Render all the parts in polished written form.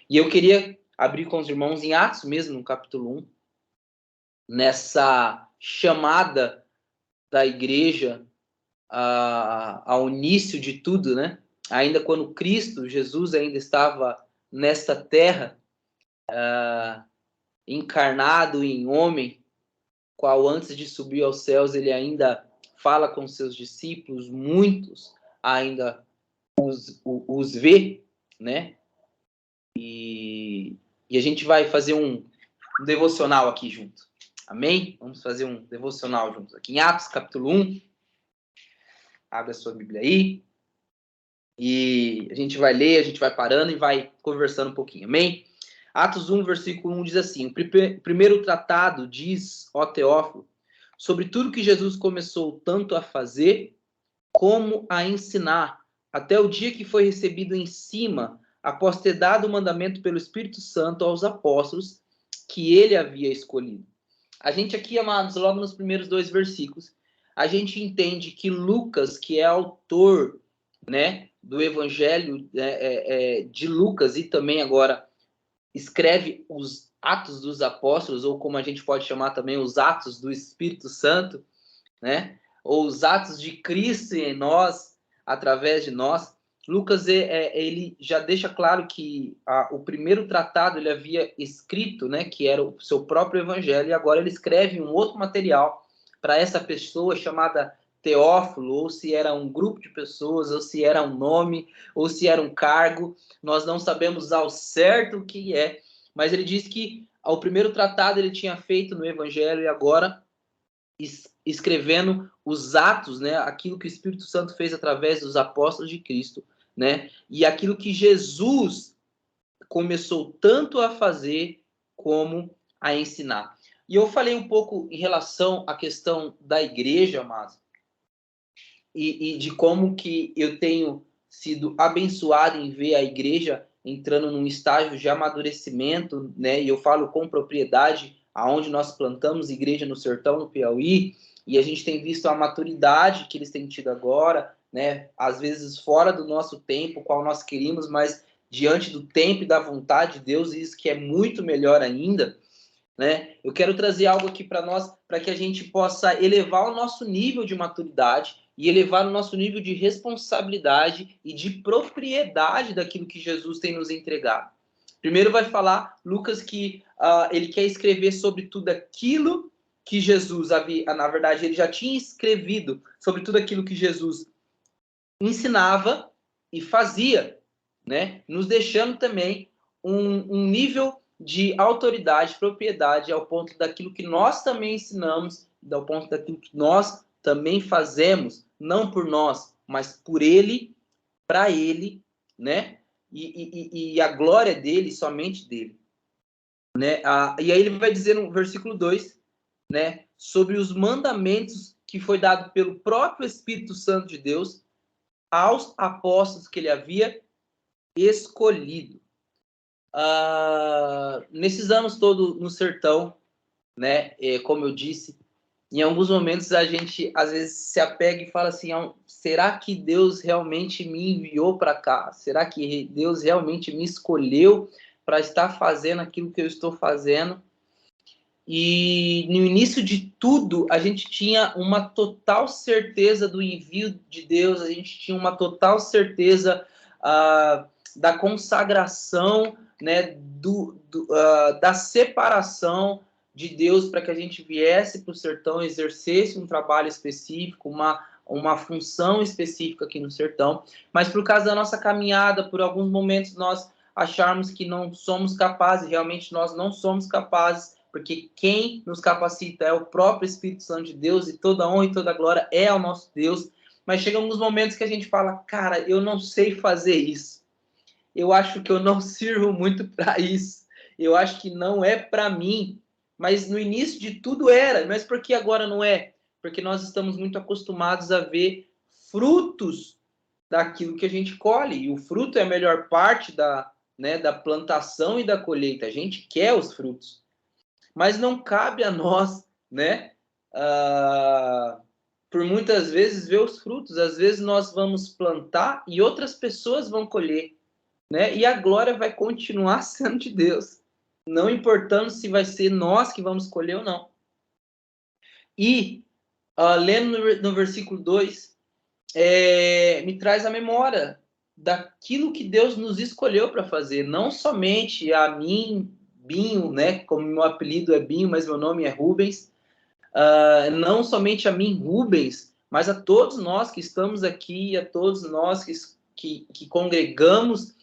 E eu queria abrir com os irmãos em Atos mesmo, no capítulo 1, nessa chamada da igreja ao início de tudo, né? Ainda quando Cristo, Jesus, ainda estava nesta terra, encarnado em homem, qual antes de subir aos céus ele ainda fala com seus discípulos, muitos ainda os vê, né? E a gente vai fazer um devocional aqui junto. Amém? Vamos fazer um devocional juntos aqui em Atos, capítulo 1. Abre a sua Bíblia aí. E a gente vai ler, a gente vai parando e vai conversando um pouquinho. Amém? Atos 1, versículo 1 diz assim: o primeiro tratado diz, ó Teófilo, sobre tudo que Jesus começou tanto a fazer como a ensinar, até o dia que foi recebido em cima, após ter dado o mandamento pelo Espírito Santo aos apóstolos que ele havia escolhido. A gente aqui, amados, logo nos primeiros 2 versículos, a gente entende que Lucas, que é autor, né, do Evangelho de Lucas e também agora escreve os Atos dos Apóstolos, ou como a gente pode chamar também os Atos do Espírito Santo, né, ou os Atos de Cristo em nós, através de nós. Lucas, ele já deixa claro que o primeiro tratado ele havia escrito, né, que era o seu próprio evangelho, e agora ele escreve um outro material para essa pessoa chamada Teófilo, ou se era um grupo de pessoas, ou se era um nome, ou se era um cargo, nós não sabemos ao certo o que é, mas ele diz que o primeiro tratado ele tinha feito no evangelho e agora escrevendo os atos, né, aquilo que o Espírito Santo fez através dos apóstolos de Cristo, né, e aquilo que Jesus começou tanto a fazer como a ensinar. E eu falei um pouco em relação à questão da igreja, mas e de como que eu tenho sido abençoado em ver a igreja entrando num estágio de amadurecimento, né? E eu falo com propriedade, aonde nós plantamos igreja no sertão, no Piauí, e a gente tem visto a maturidade que eles têm tido agora, né? Às vezes fora do nosso tempo, qual nós queríamos, mas diante do tempo e da vontade de Deus, isso que é muito melhor ainda, né? Eu quero trazer algo aqui para nós, para que a gente possa elevar o nosso nível de maturidade e elevar o nosso nível de responsabilidade e de propriedade daquilo que Jesus tem nos entregado. Primeiro vai falar Lucas que ele quer escrever sobre tudo aquilo que Jesus havia, na verdade, ele já tinha escrevido sobre tudo aquilo que Jesus ensinava e fazia, né? Nos deixando também um nível de autoridade, propriedade, ao ponto daquilo que nós também ensinamos, ao ponto daquilo que nós também fazemos, não por nós, mas por ele, para ele, né? E a glória dele, somente dele, né? E aí ele vai dizer no versículo 2, né? Sobre os mandamentos que foi dado pelo próprio Espírito Santo de Deus aos apóstolos que ele havia escolhido. Nesses anos todos no sertão, né, como eu disse, em alguns momentos a gente às vezes se apega e fala assim, será que Deus realmente me enviou para cá? Será que Deus realmente me escolheu para estar fazendo aquilo que eu estou fazendo? E no início de tudo, a gente tinha uma total certeza do envio de Deus, a gente tinha uma total certeza da consagração, né, da separação de Deus para que a gente viesse para o sertão, exercesse um trabalho específico, uma função específica aqui no sertão. Mas por causa da nossa caminhada, por alguns momentos nós acharmos que não somos capazes, realmente nós não somos capazes, porque quem nos capacita é o próprio Espírito Santo de Deus, e toda honra e toda glória é ao nosso Deus. Mas chegam alguns momentos que a gente fala, cara, eu não sei fazer isso. Eu acho que eu não sirvo muito para isso. Eu acho que não é para mim. Mas no início de tudo era. Mas por que agora não é? Porque nós estamos muito acostumados a ver frutos daquilo que a gente colhe. E o fruto é a melhor parte da plantação e da colheita. A gente quer os frutos. Mas não cabe a nós, né? Por muitas vezes ver os frutos. Às vezes nós vamos plantar e outras pessoas vão colher. né? E a glória vai continuar sendo de Deus, não importando se vai ser nós que vamos escolher ou não. E, lendo no versículo 2, me traz a memória daquilo que Deus nos escolheu para fazer, não somente a mim, Binho, né? Como meu apelido é Binho, mas meu nome é Rubens. Não somente a mim, Rubens, mas a todos nós que estamos aqui, a todos nós que congregamos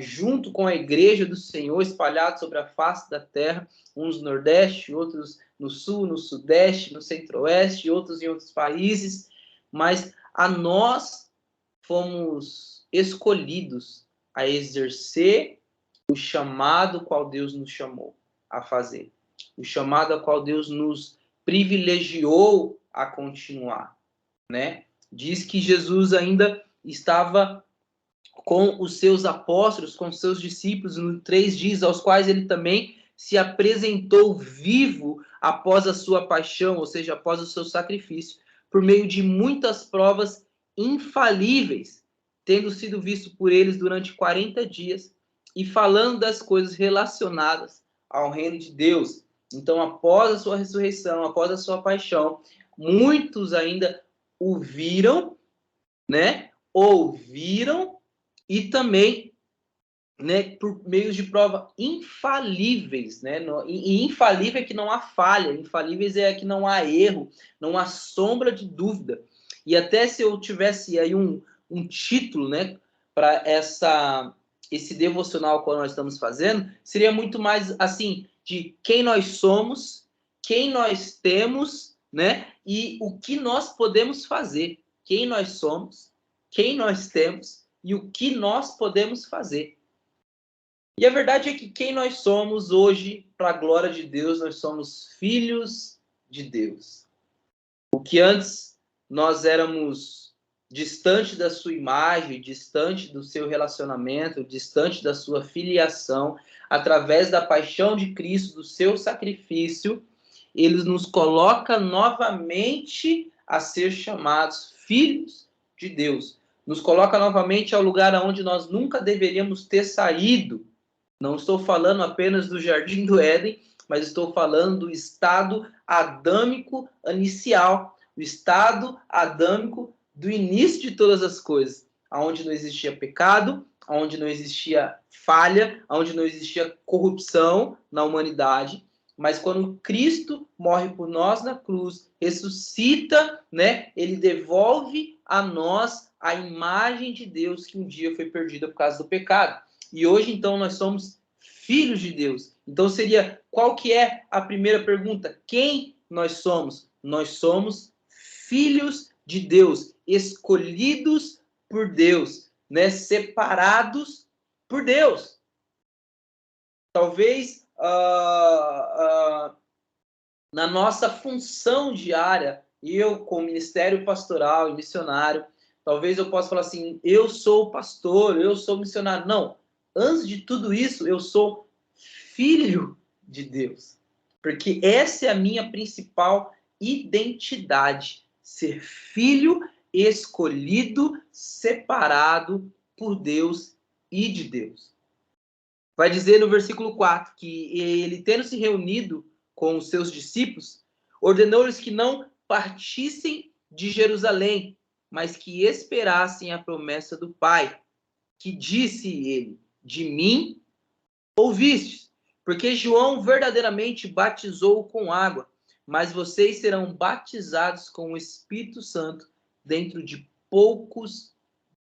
junto com a igreja do Senhor, espalhados sobre a face da terra, uns no Nordeste, outros no Sul, no Sudeste, no Centro-Oeste, outros em outros países, mas a nós fomos escolhidos a exercer o chamado qual Deus nos chamou a fazer, o chamado a qual Deus nos privilegiou a continuar, né? Diz que Jesus ainda estava com os seus apóstolos, com os seus discípulos, nos 3 dias, aos quais ele também se apresentou vivo após a sua paixão, ou seja, após o seu sacrifício, por meio de muitas provas infalíveis, tendo sido visto por eles durante 40 dias e falando das coisas relacionadas ao reino de Deus. Então, após a sua ressurreição, após a sua paixão, muitos ainda o viram, né? Ouviram e também, né, por meios de prova infalíveis, né? E infalível é que não há falha, infalíveis é que não há erro, não há sombra de dúvida. E até se eu tivesse aí um título, né, para esse devocional que nós estamos fazendo, seria muito mais assim, de quem nós somos, quem nós temos, né, e o que nós podemos fazer. Quem nós somos, quem nós temos e o que nós podemos fazer. E a verdade é que quem nós somos hoje, para a glória de Deus, nós somos filhos de Deus. O que antes nós éramos distante da sua imagem, distante do seu relacionamento, distante da sua filiação, através da paixão de Cristo, do seu sacrifício, ele nos coloca novamente a ser chamados filhos de Deus. Nos coloca novamente ao lugar onde nós nunca deveríamos ter saído. Não estou falando apenas do Jardim do Éden, mas estou falando do estado adâmico inicial, o estado adâmico do início de todas as coisas, onde não existia pecado, onde não existia falha, onde não existia corrupção na humanidade. Mas quando Cristo morre por nós na cruz, ressuscita, né? Ele devolve a nós a imagem de Deus que um dia foi perdida por causa do pecado. E hoje, então, nós somos filhos de Deus. Então, qual que é a primeira pergunta? Quem nós somos? Nós somos filhos de Deus, escolhidos por Deus, né? Separados por Deus. Talvez na nossa função diária, eu, com o ministério pastoral e missionário, talvez eu possa falar assim, eu sou pastor, eu sou missionário. Não, antes de tudo isso, eu sou filho de Deus. Porque essa é a minha principal identidade. Ser filho escolhido, separado por Deus e de Deus. Vai dizer no versículo 4 que ele, tendo se reunido com os seus discípulos, ordenou-lhes que não partissem de Jerusalém, mas que esperassem a promessa do Pai, que disse ele, de mim ouvistes, porque João verdadeiramente batizou com água, mas vocês serão batizados com o Espírito Santo dentro de poucos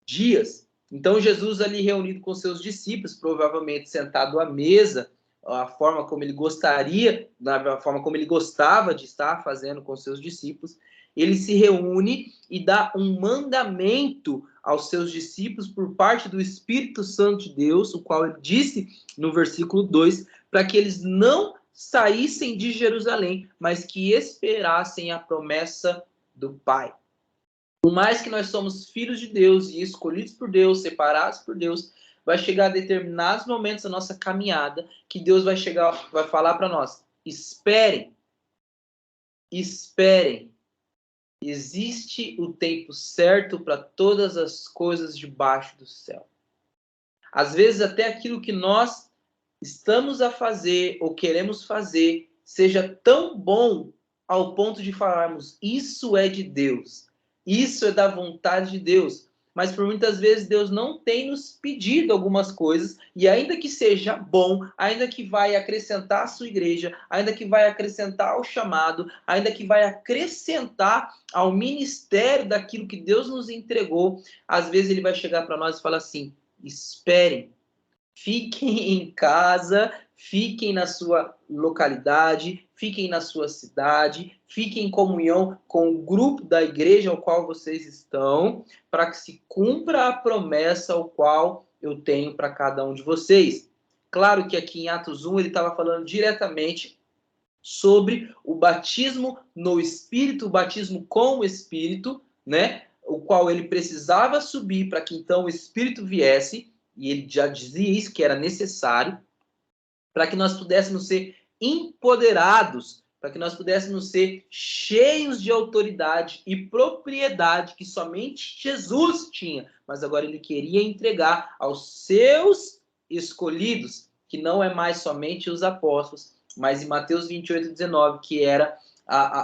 dias. Então Jesus ali reunido com seus discípulos, provavelmente sentado à mesa, a forma como ele gostaria, da forma como ele gostava de estar fazendo com seus discípulos, ele se reúne e dá um mandamento aos seus discípulos por parte do Espírito Santo de Deus, o qual ele disse no versículo 2, para que eles não saíssem de Jerusalém, mas que esperassem a promessa do Pai. Por mais que nós somos filhos de Deus e escolhidos por Deus, separados por Deus, vai chegar a determinados momentos da nossa caminhada que Deus vai falar para nós: esperem, esperem. Existe o tempo certo para todas as coisas debaixo do céu. Às vezes até aquilo que nós estamos a fazer ou queremos fazer seja tão bom ao ponto de falarmos, isso é de Deus, isso é da vontade de Deus. Mas por muitas vezes Deus não tem nos pedido algumas coisas, e ainda que seja bom, ainda que vai acrescentar a sua igreja, ainda que vai acrescentar ao chamado, ainda que vai acrescentar ao ministério daquilo que Deus nos entregou, às vezes ele vai chegar para nós e falar assim, esperem, fiquem em casa, fiquem na sua localidade, fiquem na sua cidade, fiquem em comunhão com o grupo da igreja ao qual vocês estão, para que se cumpra a promessa ao qual eu tenho para cada um de vocês. Claro que aqui em Atos 1 ele estava falando diretamente sobre o batismo no Espírito, o batismo com o Espírito, né? O qual ele precisava subir para que então o Espírito viesse, e ele já dizia isso, que era necessário, para que nós pudéssemos ser empoderados, para que nós pudéssemos ser cheios de autoridade e propriedade que somente Jesus tinha, mas agora ele queria entregar aos seus escolhidos, que não é mais somente os apóstolos, mas em Mateus 28:19, que era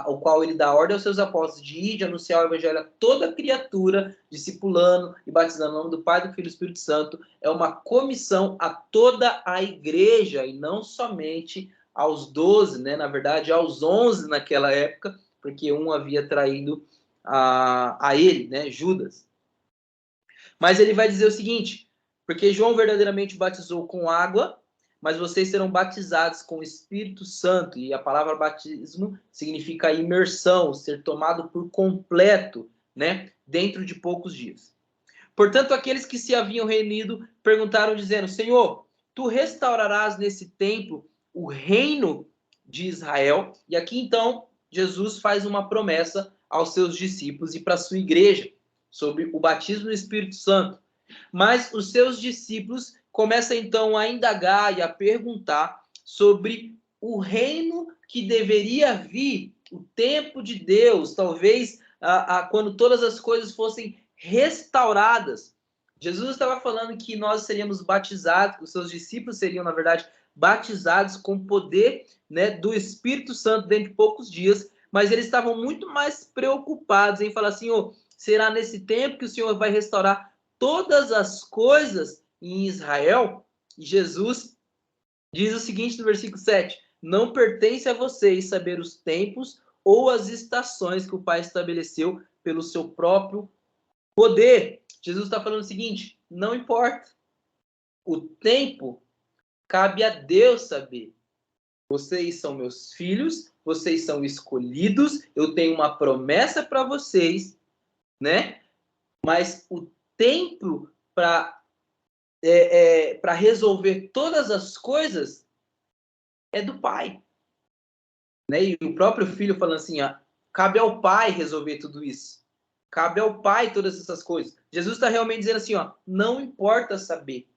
o qual ele dá ordem aos seus apóstolos de ir, de anunciar o evangelho a toda criatura, discipulando e batizando no nome do Pai, do Filho e do Espírito Santo. É uma comissão a toda a igreja, e não somente aos 12, né? Na verdade, aos 11 naquela época, porque um havia traído a ele, né? Judas. Mas ele vai dizer o seguinte, porque João verdadeiramente batizou com água, mas vocês serão batizados com o Espírito Santo. E a palavra batismo significa imersão, ser tomado por completo, né? Dentro de poucos dias. Portanto, aqueles que se haviam reunido perguntaram, dizendo, Senhor, tu restaurarás nesse templo o reino de Israel? E aqui, então, Jesus faz uma promessa aos seus discípulos e para a sua igreja sobre o batismo do Espírito Santo. Mas os seus discípulos começam então a indagar e a perguntar sobre o reino que deveria vir, o tempo de Deus, talvez quando todas as coisas fossem restauradas. Jesus estava falando que nós seríamos batizados, os seus discípulos seriam, na verdade, batizados com poder, né, do Espírito Santo dentro de poucos dias, mas eles estavam muito mais preocupados em falar assim, oh, será nesse tempo que o Senhor vai restaurar todas as coisas em Israel? E Jesus diz o seguinte no versículo 7, não pertence a vocês saber os tempos ou as estações que o Pai estabeleceu pelo seu próprio poder. Jesus está falando o seguinte, não importa. O tempo cabe a Deus saber. Vocês são meus filhos, vocês são escolhidos, eu tenho uma promessa para vocês, né? Mas o tempo para resolver todas as coisas é do Pai. Né? E o próprio filho falando assim, ó, cabe ao Pai resolver tudo isso. Cabe ao Pai todas essas coisas. Jesus está realmente dizendo assim, ó, não importa saber.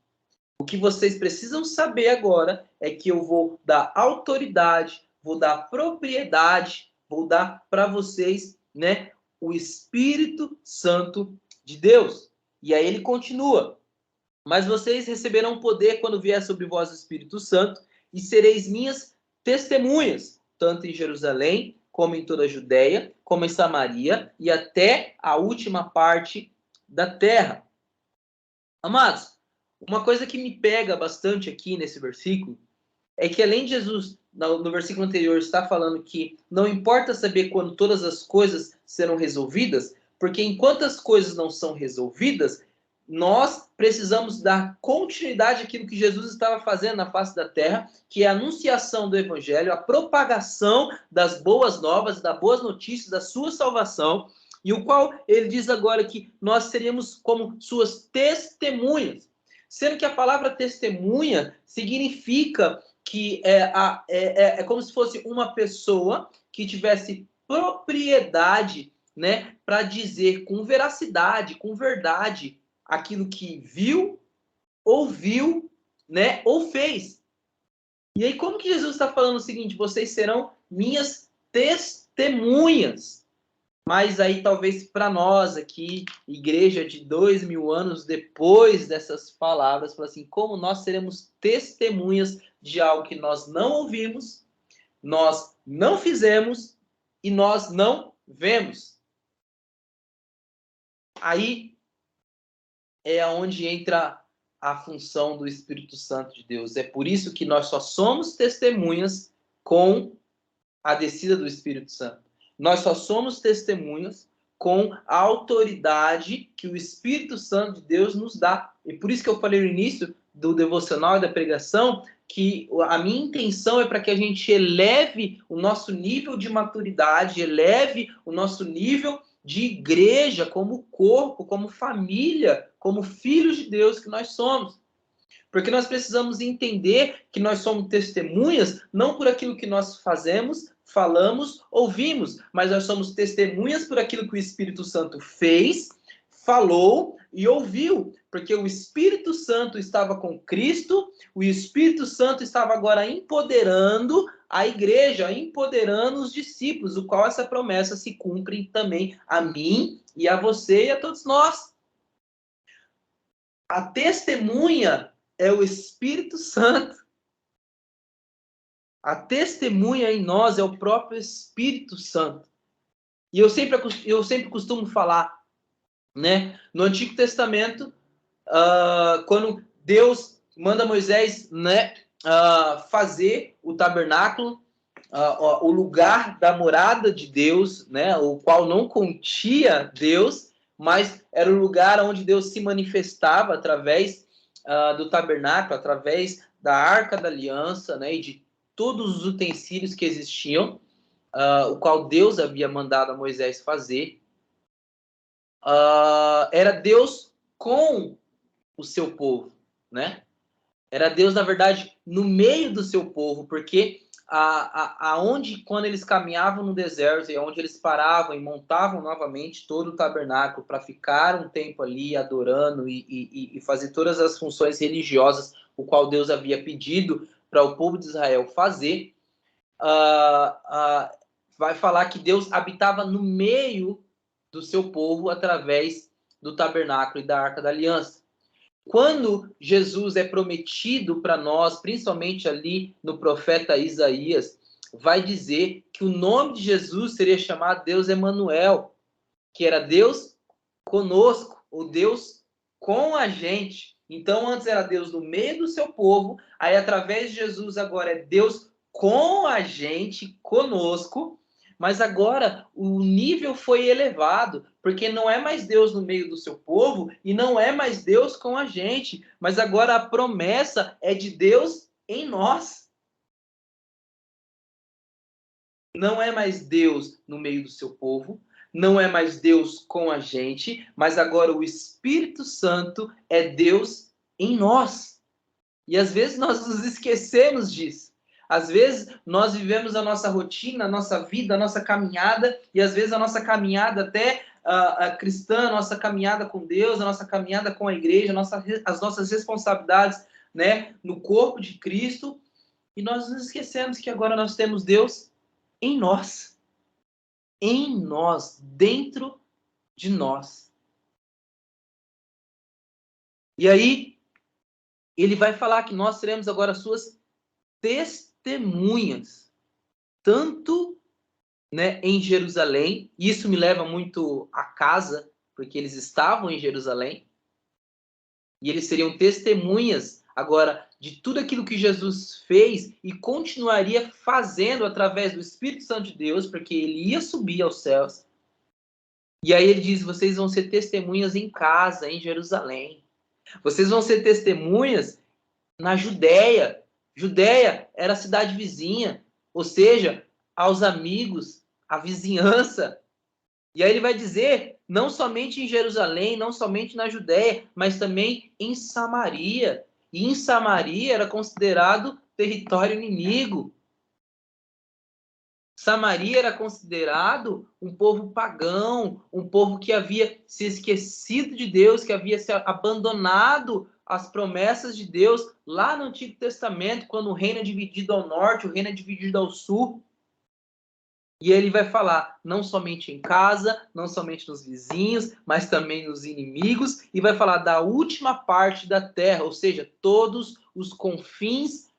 O que vocês precisam saber agora é que eu vou dar autoridade, vou dar propriedade, vou dar para vocês, né, o Espírito Santo de Deus. E aí ele continua. Mas vocês receberão poder quando vier sobre vós o Espírito Santo e sereis minhas testemunhas, tanto em Jerusalém, como em toda a Judéia, como em Samaria e até a última parte da terra. Amados, uma coisa que me pega bastante aqui nesse versículo é que além de Jesus, no versículo anterior, está falando que não importa saber quando todas as coisas serão resolvidas, porque enquanto as coisas não são resolvidas, nós precisamos dar continuidade àquilo que Jesus estava fazendo na face da terra, que é a anunciação do evangelho, a propagação das boas novas, das boas notícias, da sua salvação, e o qual ele diz agora que nós seríamos como suas testemunhas. Sendo que a palavra testemunha significa que é como se fosse uma pessoa que tivesse propriedade, né, para dizer com veracidade, com verdade, aquilo que viu, ouviu, né, ou fez. E aí, como que Jesus está falando o seguinte? Vocês serão minhas testemunhas. Mas aí talvez para nós aqui, igreja de 2000 anos depois dessas palavras, fala assim, como nós seremos testemunhas de algo que nós não ouvimos, nós não fizemos e nós não vemos. Aí é onde entra a função do Espírito Santo de Deus. É por isso que nós só somos testemunhas com a descida do Espírito Santo. Nós só somos testemunhas com a autoridade que o Espírito Santo de Deus nos dá. E por isso que eu falei no início do devocional e da pregação que a minha intenção é para que a gente eleve o nosso nível de maturidade, eleve o nosso nível de igreja, como corpo, como família, como filhos de Deus que nós somos. Porque nós precisamos entender que nós somos testemunhas não por aquilo que nós fazemos, falamos, ouvimos, mas nós somos testemunhas por aquilo que o Espírito Santo fez, falou e ouviu. Porque o Espírito Santo estava com Cristo, o Espírito Santo estava agora empoderando a igreja, empoderando os discípulos, o qual essa promessa se cumpre também a mim e a você e a todos nós. A testemunha é o Espírito Santo. A testemunha em nós é o próprio Espírito Santo. E eu sempre costumo falar, né? No Antigo Testamento, quando Deus manda Moisés, né, fazer o tabernáculo, o lugar da morada de Deus, né, o qual não continha Deus, mas era o lugar onde Deus se manifestava através do tabernáculo, através da Arca da Aliança, né, e de todos os utensílios que existiam, o qual Deus havia mandado a Moisés fazer. Era Deus com o seu povo, né? Era Deus, na verdade, no meio do seu povo, porque aonde, quando eles caminhavam no deserto e onde eles paravam e montavam novamente todo o tabernáculo para ficar um tempo ali adorando e fazer todas as funções religiosas, o qual Deus havia pedido para o povo de Israel fazer, vai falar que Deus habitava no meio do seu povo através do tabernáculo e da Arca da Aliança. Quando Jesus é prometido para nós, principalmente ali no profeta Isaías, vai dizer que o nome de Jesus seria chamado Deus Emanuel, que era Deus conosco, ou Deus com a gente. Então, antes era Deus no meio do seu povo, aí através de Jesus agora é Deus com a gente, conosco, mas agora o nível foi elevado, porque não é mais Deus no meio do seu povo e não é mais Deus com a gente, mas agora a promessa é de Deus em nós. Não é mais Deus no meio do seu povo, não é mais Deus com a gente, mas agora o Espírito Santo é Deus em nós. E às vezes nós nos esquecemos disso. Às vezes nós vivemos a nossa rotina, a nossa vida, a nossa caminhada, e às vezes a nossa caminhada até a cristã, a nossa caminhada com Deus, a nossa caminhada com a igreja, as nossas responsabilidades, né, no corpo de Cristo, e nós nos esquecemos que agora nós temos Deus em nós, dentro de nós. E aí, ele vai falar que nós seremos agora suas testemunhas, tanto, né, em Jerusalém. Isso me leva muito a casa, porque eles estavam em Jerusalém, e eles seriam testemunhas agora de tudo aquilo que Jesus fez e continuaria fazendo através do Espírito Santo de Deus, porque ele ia subir aos céus. E aí ele diz, vocês vão ser testemunhas em casa, em Jerusalém. Vocês vão ser testemunhas na Judéia. Judéia era a cidade vizinha, ou seja, aos amigos, à vizinhança. E aí ele vai dizer, não somente em Jerusalém, não somente na Judéia, mas também em Samaria. E em Samaria era considerado território inimigo. Samaria era considerado um povo pagão, um povo que havia se esquecido de Deus, que havia se abandonado as promessas de Deus lá no Antigo Testamento, quando o reino é dividido ao norte, o reino é dividido ao sul. E ele vai falar não somente em casa, não somente nos vizinhos, mas também nos inimigos, e vai falar da última parte da terra, ou seja, todos os confins